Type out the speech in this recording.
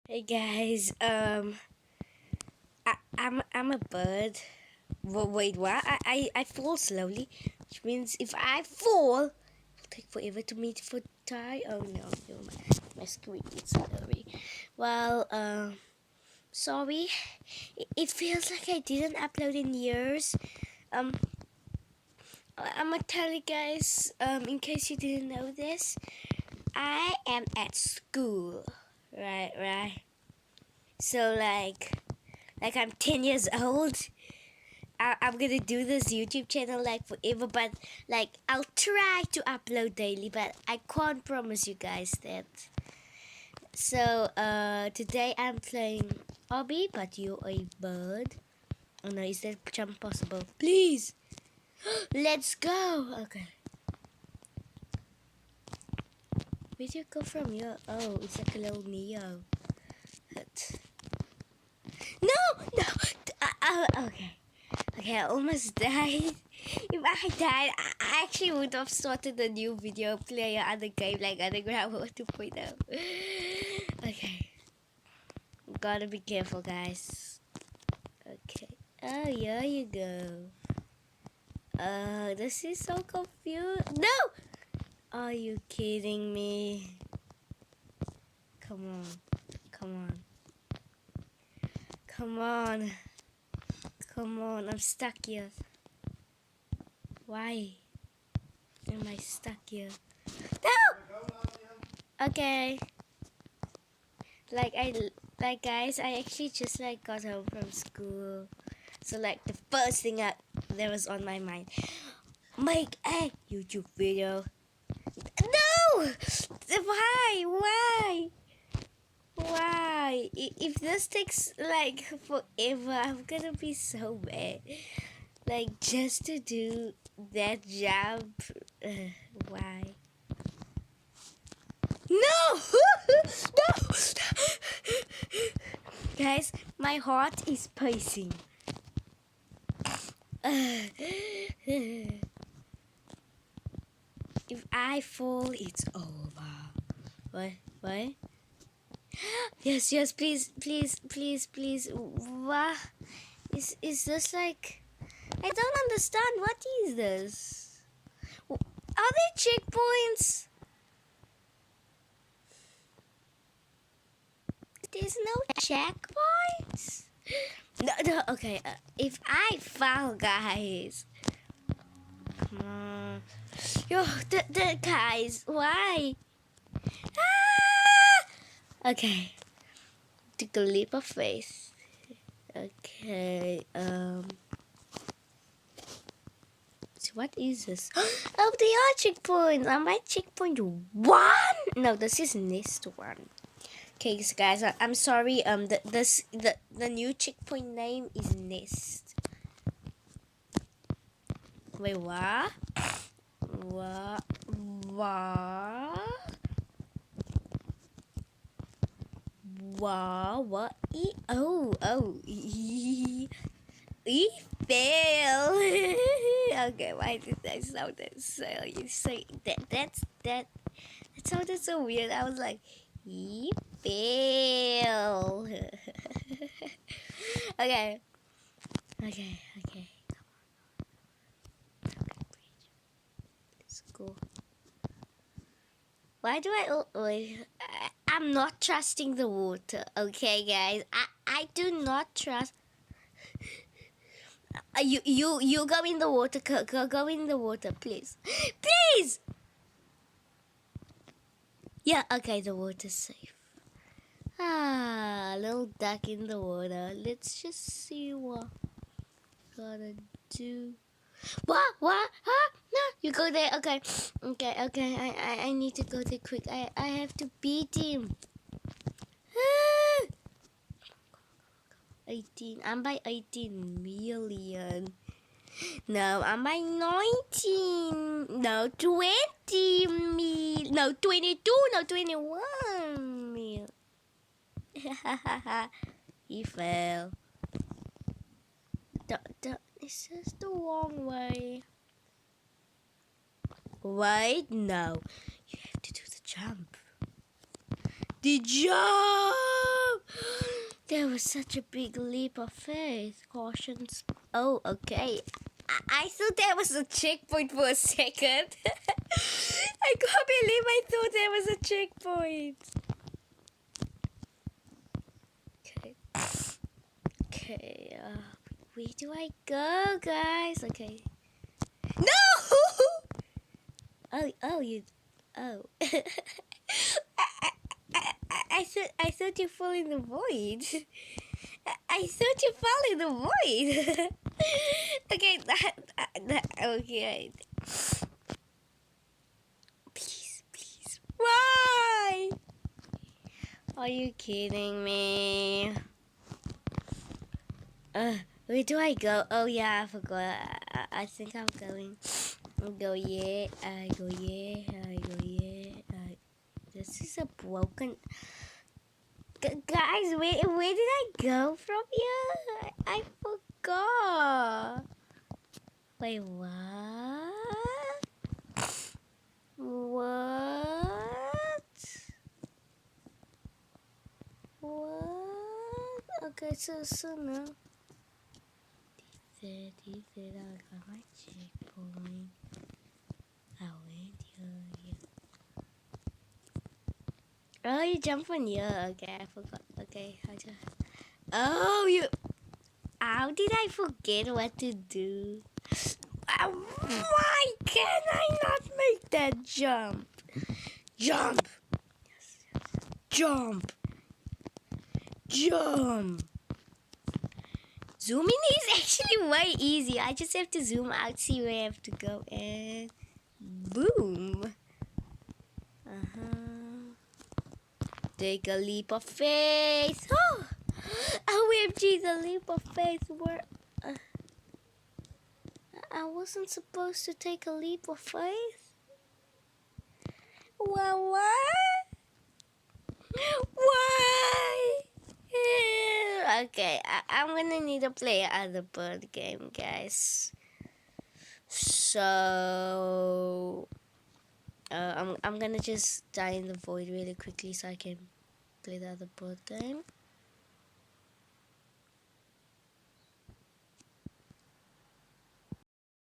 Hey guys, I'm a bird. Wait, what? I fall slowly, which means if I fall, it'll take forever to me to die. Oh no, my screen is blurry. Well, sorry. It feels like I didn't upload in years. Um, I'm gonna tell you guys. In case you didn't know this, I am at school. Right. So like I'm 10 years old. I'm gonna do this YouTube channel like forever, but like I'll try to upload daily, but I can't promise you guys that. So today I'm playing Obby, but you're a bird. Oh no, is that jump possible? Please, let's go. Okay, where do you go from here? Oh, it's like a little Neo. No. Okay. Okay, I almost died. If I died, I actually would have started a new video, play other game like Underground 2.0. Okay, gotta be careful, guys. Okay. Oh, here you go. This is so confused. No! Are you kidding me? Come on. Come on. Come on. Come on. I'm stuck here. Why am I stuck here? No! Okay. Guys, I actually just got home from school. So the first thing that was on my mind, make a YouTube video. No! Why? If this takes forever, I'm gonna be so mad. Like just to do that job. Why? No! No! Guys, my heart is pacing. If I fall, it's over. What? Yes, please. What? Is this like... I don't understand. What is this? Are there checkpoints? There's no checkpoints? No, okay. If I fall, guys. Come on. Yo, the guys, why? Ah! Okay. Took a leap of faith. Okay, so what is this? Oh, they are checkpoints. Am I checkpoint 1? No, this is nest 1. Okay, so guys, I'm sorry. The new checkpoint name is Nest. Wait, what? What? What? Oh. E fail. Okay, why did I sound that so? You say that sounded so weird. I was like, e fail. Okay. Let's go. Why do I'm not trusting the water. Okay, guys. I do not trust. You go in the water. Go in the water, please. Please. Yeah. Okay, the water's safe. Little duck in the water. Let's just see what gotta do. What? Huh? No, you go there. Okay. I need to go there quick. I have to beat him. 18. I'm by 18 million. No, I'm by 19. No, 20 mil. No, 22. No, 21 mil. He fell. This is the wrong way. Wait, no. You have to do the jump. The jump! There was such a big leap of faith. Cautions. Oh, okay. I thought there was a checkpoint for a second. I can't believe I thought there was a checkpoint. Okay. Okay. Where do I go, guys? Okay. No! Oh, you. Oh. I thought you fell in the void. I thought you fell in the void. Okay, okay. Please. Why? Are you kidding me? Where do I go? Oh yeah, I forgot. I think I'm going. I go yeah. I go yeah. I go yeah. This is a broken. Guys, where did I go from here? I forgot. Wait, what? What? What? Okay, so now. He said I got my checkpoint. I went here. Oh, you jump on here. Okay, I forgot. Okay, oh, you. How did I forget what to do? Why can I not make that jump? Jump! Jump! Jump! Zooming is actually way easy. I just have to zoom out, see where I have to go, and boom! Take a leap of faith. Oh! OMG, the leap of faith were. I wasn't supposed to take a leap of faith? Well, what? Why? Okay, I'm gonna need to play another bird game, guys. So, I'm gonna just die in the void really quickly so I can play the other bird game.